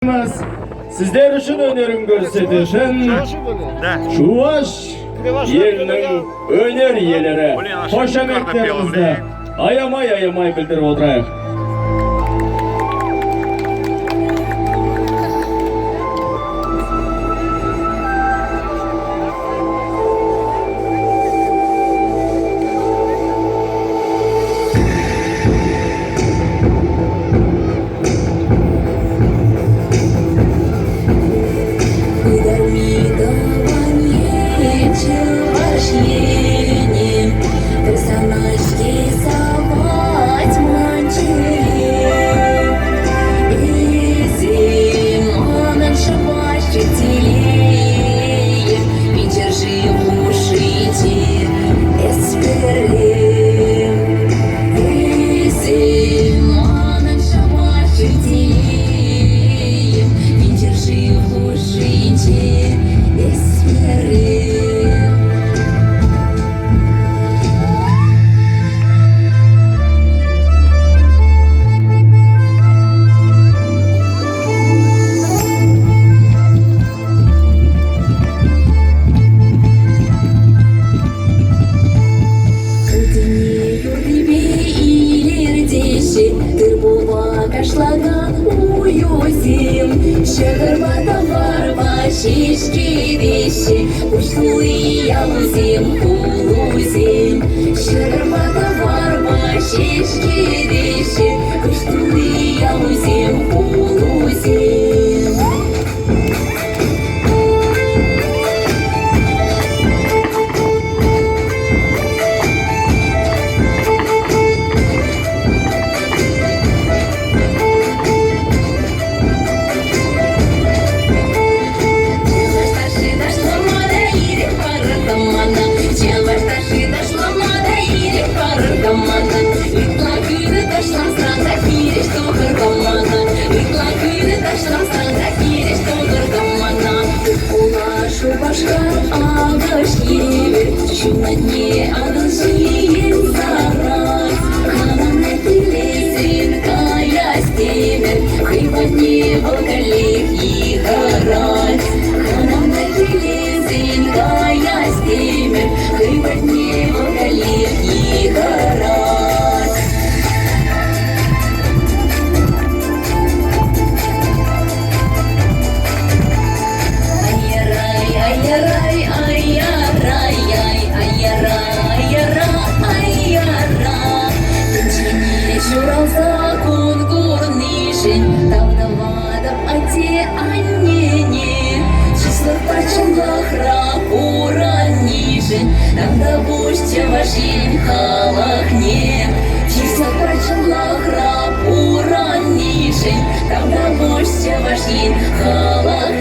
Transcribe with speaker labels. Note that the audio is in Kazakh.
Speaker 1: Sizler үшін өнерін көрсетішін Чуваш елінің өнер иелері қошаметтеріңізді аямай білдіріп отырайық.
Speaker 2: Шишки вещи, ушлые ялузим, улузим. Щербата варба, шишки вещи, ушлые ялузим, улузим. На дне одолжием зарать, Ханана телезинка я стемер, Ты под небо коллег и горать. Ханана телезинка я стемер, Ты под небо коллег и горать. Тогда пусть вашин халахне, числа прочла храп уранишень. Тогда пусть вашин халахне.